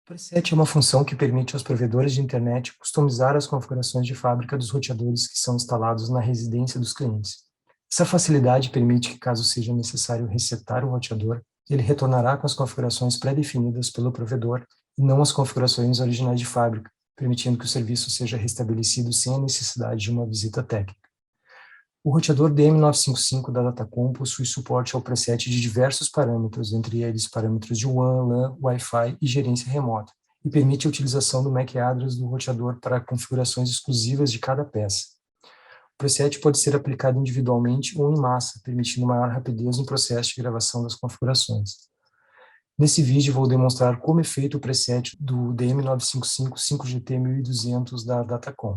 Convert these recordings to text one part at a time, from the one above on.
Preset é uma função que permite aos provedores de internet customizar as configurações de fábrica dos roteadores que são instalados na residência dos clientes. Essa facilidade permite que, caso seja necessário resetar o roteador, ele retornará com as configurações pré-definidas pelo provedor e não as configurações originais de fábrica, permitindo que o serviço seja restabelecido sem a necessidade de uma visita técnica. O roteador DM955 da Datacom possui suporte ao preset de diversos parâmetros, entre eles parâmetros de WAN, LAN, Wi-Fi e gerência remota, e permite a utilização do MAC address do roteador para configurações exclusivas de cada peça. O preset pode ser aplicado individualmente ou em massa, permitindo maior rapidez no processo de gravação das configurações. Nesse vídeo vou demonstrar como é feito o preset do DM955 5GT 1200 da Datacom.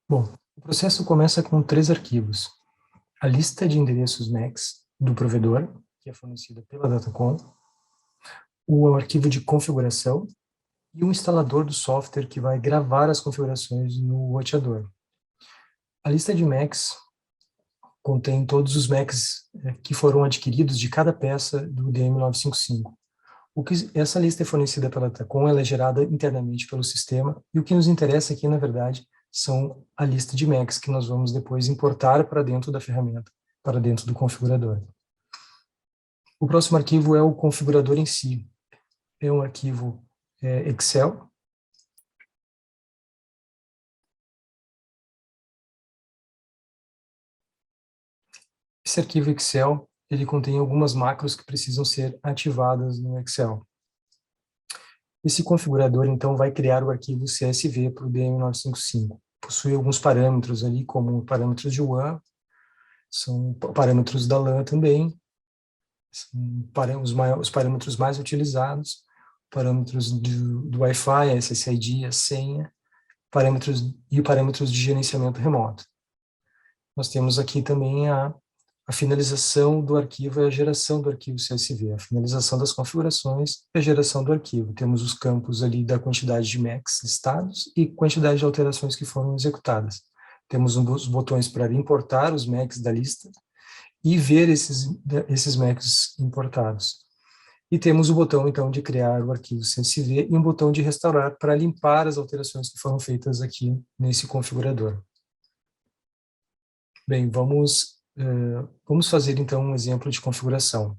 Bom, o processo começa com 3 arquivos. A lista de endereços MACs do provedor, que é fornecida pela Datacom, o arquivo de configuração e o instalador do software que vai gravar as configurações no roteador. A lista de MACs contém todos os MACs que foram adquiridos de cada peça do DM955. Essa lista é fornecida pela Datacom, ela é gerada internamente pelo sistema, e o que nos interessa aqui, na verdade, são a lista de MACs que nós vamos depois importar para dentro da ferramenta, para dentro do configurador. O próximo arquivo é o configurador em si. É um arquivo Excel. Esse arquivo Excel, ele contém algumas macros que precisam ser ativadas no Excel. Esse configurador, então, vai criar o arquivo CSV para o DM955. Possui alguns parâmetros ali, como parâmetros de WAN, são parâmetros da LAN também, os parâmetros mais utilizados, parâmetros do Wi-Fi, a SSID, a senha, parâmetros de gerenciamento remoto. Nós temos aqui também a finalização do arquivo e a geração do arquivo CSV, a finalização das configurações e a geração do arquivo. Temos os campos ali da quantidade de MACs listados e quantidade de alterações que foram executadas. Temos os botões para importar os MACs da lista e ver esses MACs importados. E temos o botão, então, de criar o arquivo CSV e um botão de restaurar para limpar as alterações que foram feitas aqui nesse configurador. Bem, vamos fazer, então, um exemplo de configuração.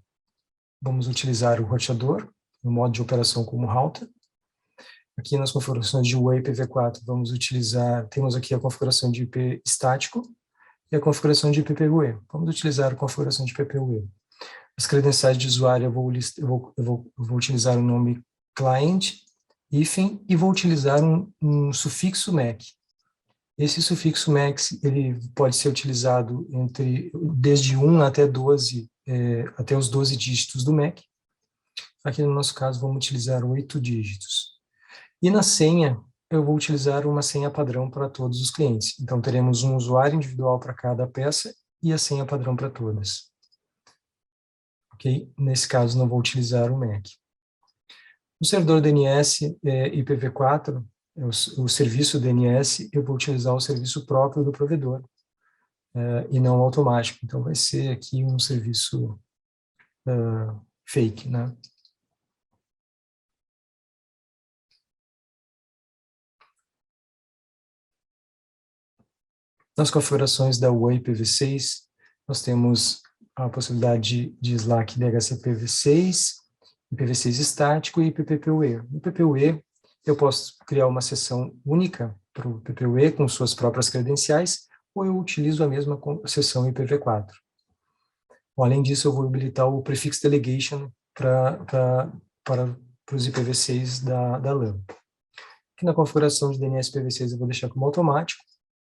Vamos utilizar o roteador, no modo de operação como router. Aqui nas configurações de WAN e IPv4, temos aqui a configuração de IP estático e a configuração de IPPUE. Vamos utilizar a configuração de IPPUE. As credenciais de usuário, eu vou utilizar o nome client, hífen, e vou utilizar um sufixo MAC. Esse sufixo MAC, ele pode ser utilizado desde 1 até 12, até os 12 dígitos do MAC. Aqui no nosso caso, vamos utilizar 8 dígitos. E na senha, eu vou utilizar uma senha padrão para todos os clientes. Então, teremos um usuário individual para cada peça e a senha padrão para todas. Ok? Nesse caso, não vou utilizar o MAC. No servidor DNS IPv4, o serviço DNS, eu vou utilizar o serviço próprio do provedor, e não automático. Então, vai ser aqui um serviço fake, né? Nas configurações da WAN IPv6, nós temos a possibilidade de Slack DHCPv6, IPv6 estático e IPPUE. No IPPUE, eu posso criar uma sessão única para o IPPUE com suas próprias credenciais, ou eu utilizo a mesma sessão IPv4. Bom, além disso, eu vou habilitar o prefix delegation para os IPv6 da LAN. Aqui na configuração de DNS IPv6 eu vou deixar como automático.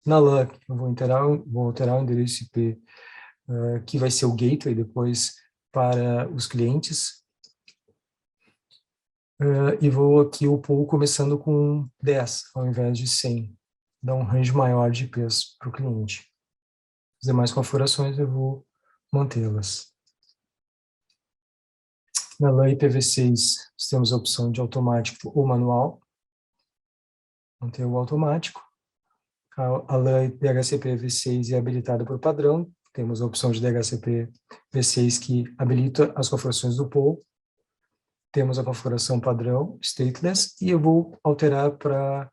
Na LAN, eu vou alterar o endereço IP, que vai ser o gateway depois para os clientes. E vou aqui o pool começando com 10 ao invés de 100. Dá um range maior de IPs para o cliente. As demais configurações eu vou mantê-las. Na LAN IPv6, nós temos a opção de automático ou manual. Manter o automático. A LAN DHCP IPv6 é habilitada por padrão, temos a opção de DHCP V6 que habilita as configurações do POL, temos a configuração padrão stateless e eu vou alterar para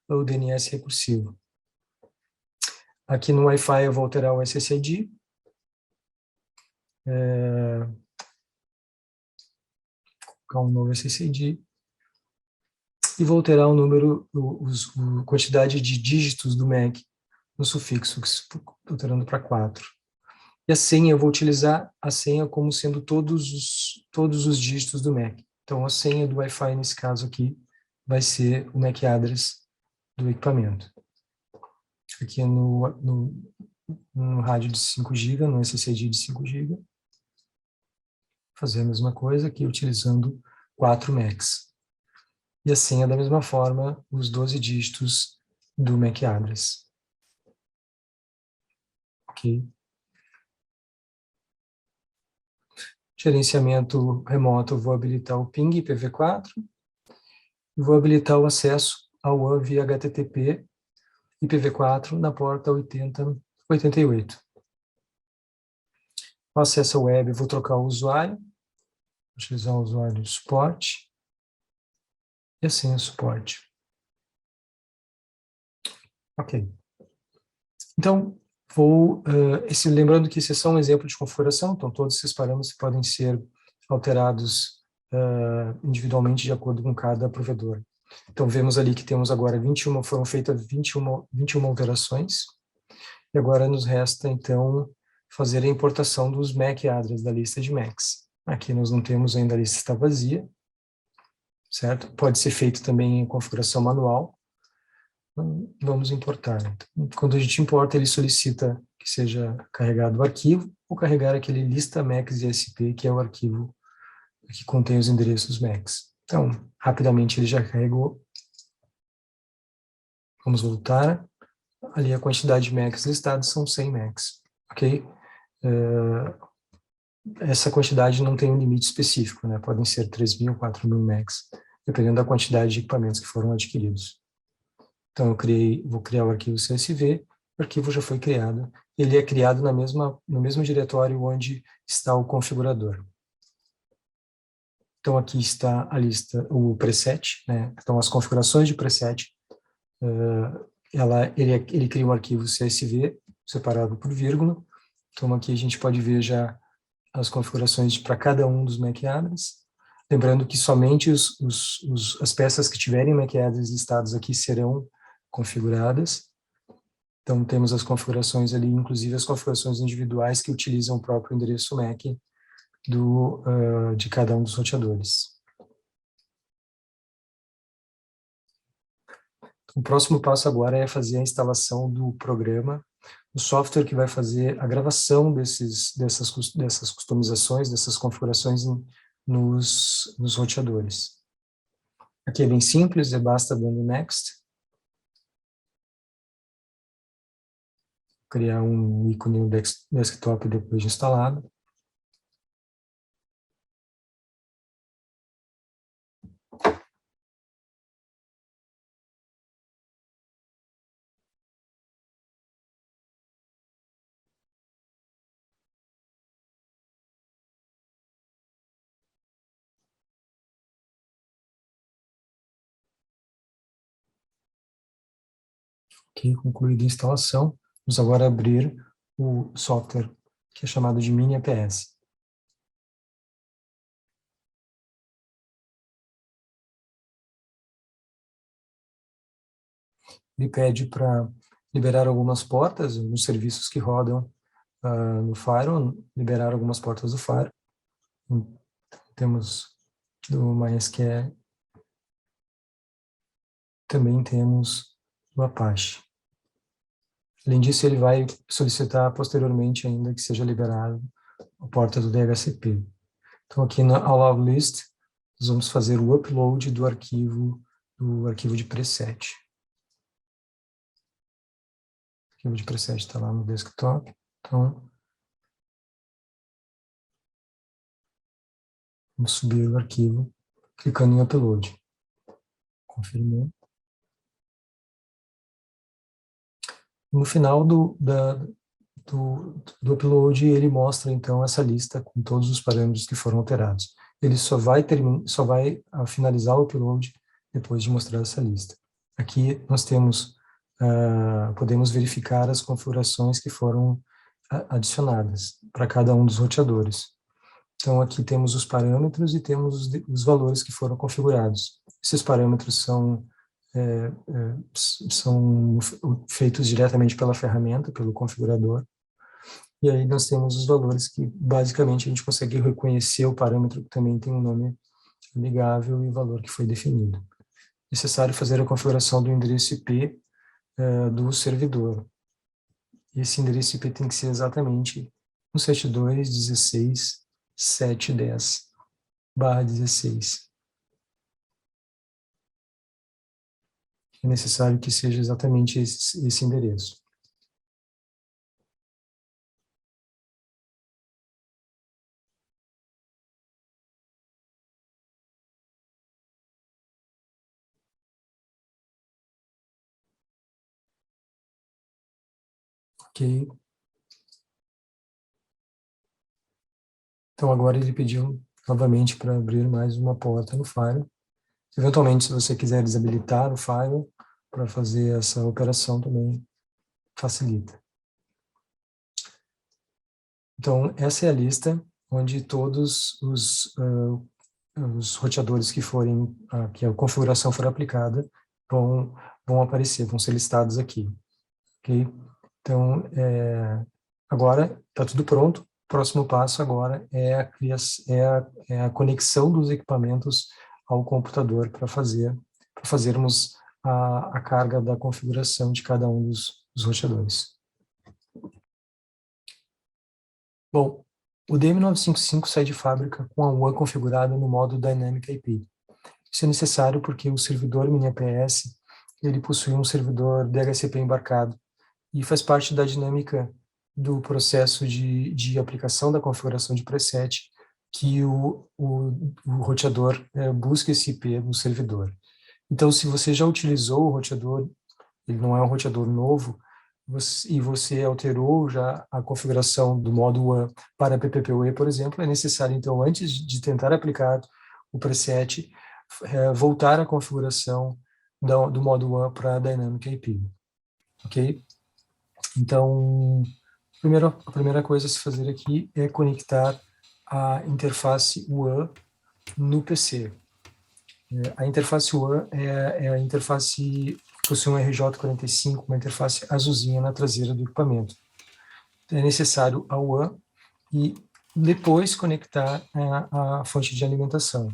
o DNS recursivo. Aqui no Wi-Fi eu vou alterar o SSID, colocar um novo SSID, e vou alterar o número, a quantidade de dígitos do MAC no sufixo, alterando para 4. E a senha, eu vou utilizar a senha como sendo todos os dígitos do MAC. Então, a senha do Wi-Fi, nesse caso aqui, vai ser o MAC address do equipamento. Aqui no rádio de 5 GB, no SSID de 5 GB. Fazer a mesma coisa aqui, utilizando 4 MACs. E a senha, da mesma forma, os 12 dígitos do MAC address. Ok? Gerenciamento remoto, eu vou habilitar o ping IPv4 e vou habilitar o acesso ao WAN via HTTP IPv4 na porta 8088. O acesso ao web, eu vou trocar o usuário, vou utilizar o usuário de suporte e a senha suporte. Ok. Então, lembrando que esse é só um exemplo de configuração, então todos esses parâmetros podem ser alterados individualmente de acordo com cada provedor. Então, vemos ali que temos agora foram feitas 21 alterações, e agora nos resta, então, fazer a importação dos MAC address da lista de MACs. Aqui nós não temos ainda, a lista está vazia, certo? Pode ser feito também em configuração manual. Vamos importar. Então, quando a gente importa, ele solicita que seja carregado o arquivo, ou carregar aquele lista MACs ISP, que é o arquivo que contém os endereços MACs. Então, rapidamente ele já carregou. Vamos voltar. Ali a quantidade de MACs listados são 100 MACs, ok? Essa quantidade não tem um limite específico, né? Podem ser 3.000, 4.000 MACs, dependendo da quantidade de equipamentos que foram adquiridos. Então, vou criar o arquivo CSV, o arquivo já foi criado, ele é criado no mesmo diretório onde está o configurador. Então, aqui está a lista, o preset, né? Então, as configurações de preset, ele cria um arquivo CSV, separado por vírgula. Então, aqui a gente pode ver já as configurações para cada um dos MAC address. Lembrando que somente as peças que tiverem MAC address listados aqui serão configuradas. Então, temos as configurações ali, inclusive as configurações individuais que utilizam o próprio endereço MAC de cada um dos roteadores. O próximo passo agora é fazer a instalação do programa, o software que vai fazer a gravação dessas customizações, dessas configurações nos roteadores. Aqui é bem simples, basta dando Next. Criar um ícone no desktop depois de instalado. Ok, concluída a instalação, vamos agora abrir o software, que é chamado de Mini APS. Ele pede para liberar algumas portas, nos serviços que rodam no Firewall, liberar algumas portas do Firewall. Temos do MySQL, também temos do Apache. Além disso, ele vai solicitar posteriormente ainda que seja liberado a porta do DHCP. Então, aqui na Allow List, nós vamos fazer o upload do arquivo de preset. O arquivo de preset está lá no desktop. Então, vamos subir o arquivo clicando em upload. Confirmou. No final do upload, ele mostra, então, essa lista com todos os parâmetros que foram alterados. Ele só vai finalizar o upload depois de mostrar essa lista. Aqui nós temos, podemos verificar as configurações que foram adicionadas para cada um dos roteadores. Então, aqui temos os parâmetros e temos os valores que foram configurados. Esses parâmetros são feitos diretamente pela ferramenta, pelo configurador. E aí nós temos os valores que, basicamente, a gente consegue reconhecer o parâmetro que também tem um nome amigável e o valor que foi definido. Necessário fazer a configuração do endereço IP do servidor. Esse endereço IP tem que ser exatamente 172.16.710/16. É necessário que seja exatamente esse endereço. Ok. Então, agora ele pediu novamente para abrir mais uma porta no Firewall. Eventualmente, se você quiser desabilitar o Firewall para fazer essa operação, também facilita. Então, essa é a lista onde todos os roteadores que que a configuração for aplicada vão aparecer, vão ser listados aqui. Ok? Então, agora está tudo pronto. O próximo passo agora é a conexão dos equipamentos ao computador para fazermos a carga da configuração de cada um dos roteadores. Bom, o DM955 sai de fábrica com a WAN configurada no modo Dynamic IP. Isso é necessário porque o servidor mini-APS ele possui um servidor DHCP embarcado e faz parte da dinâmica do processo de aplicação da configuração de preset que o roteador busca esse IP no servidor. Então, se você já utilizou o roteador, ele não é um roteador novo, e você alterou já a configuração do modo WAN para PPPoE, por exemplo, é necessário, então, antes de tentar aplicar o preset, voltar à configuração do modo WAN para Dynamic IP. Ok? Então, a primeira coisa a se fazer aqui é conectar a interface WAN no PC. A interface WAN é a interface que possui um RJ45, uma interface azulzinha na traseira do equipamento. É necessário a WAN e depois conectar a fonte de alimentação.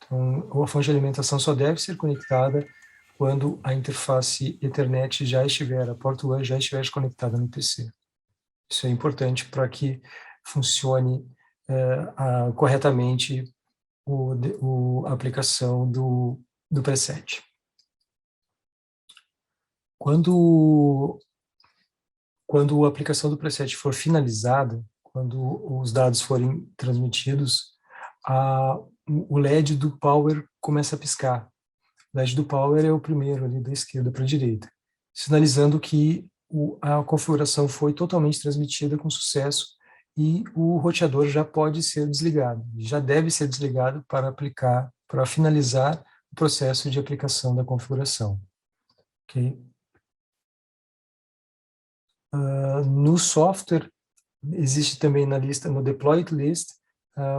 Então, a fonte de alimentação só deve ser conectada quando a interface Ethernet já estiver, a porta WAN já estiver conectada no PC. Isso é importante para que funcione corretamente a aplicação do preset. Quando a aplicação do preset for finalizada, quando os dados forem transmitidos, o LED do Power começa a piscar. O LED do Power é o primeiro ali da esquerda para a direita, sinalizando que a configuração foi totalmente transmitida com sucesso e o roteador já pode ser desligado, já deve ser desligado para finalizar o processo de aplicação da configuração. Ok? No software, existe também na lista, no deployed list,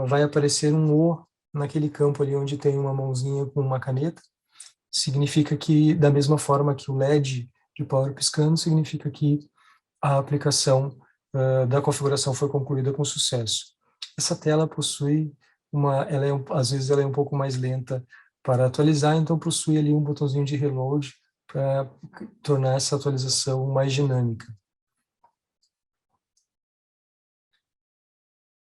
vai aparecer um O naquele campo ali onde tem uma mãozinha com uma caneta. Significa que, da mesma forma que o LED de Power piscando, significa que a aplicação da configuração foi concluída com sucesso. Essa tela possui às vezes ela é um pouco mais lenta para atualizar, então possui ali um botãozinho de reload para tornar essa atualização mais dinâmica.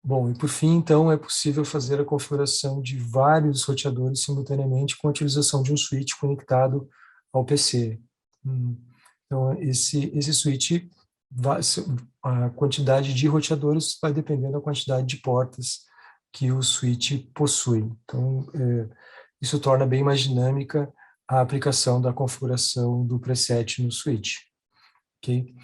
Bom, e por fim, então, é possível fazer a configuração de vários roteadores simultaneamente com a utilização de um switch conectado ao PC. Então, esse switch, a quantidade de roteadores vai depender da quantidade de portas que o switch possui. Então, isso torna bem mais dinâmica a aplicação da configuração do preset no switch. Okay?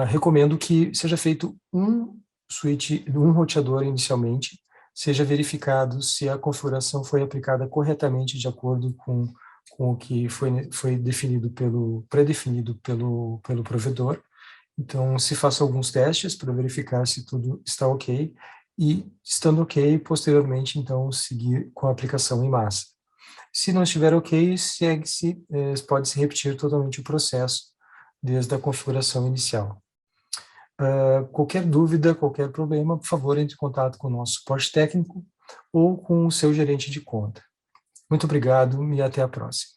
recomendo que seja feito um switch, um roteador inicialmente, seja verificado se a configuração foi aplicada corretamente de acordo com o que foi pré-definido pelo provedor. Então, se faça alguns testes para verificar se tudo está ok, e, estando ok, posteriormente, então, seguir com a aplicação em massa. Se não estiver ok, pode-se repetir totalmente o processo, desde a configuração inicial. Qualquer dúvida, qualquer problema, por favor, entre em contato com o nosso suporte técnico ou com o seu gerente de conta. Muito obrigado e até a próxima.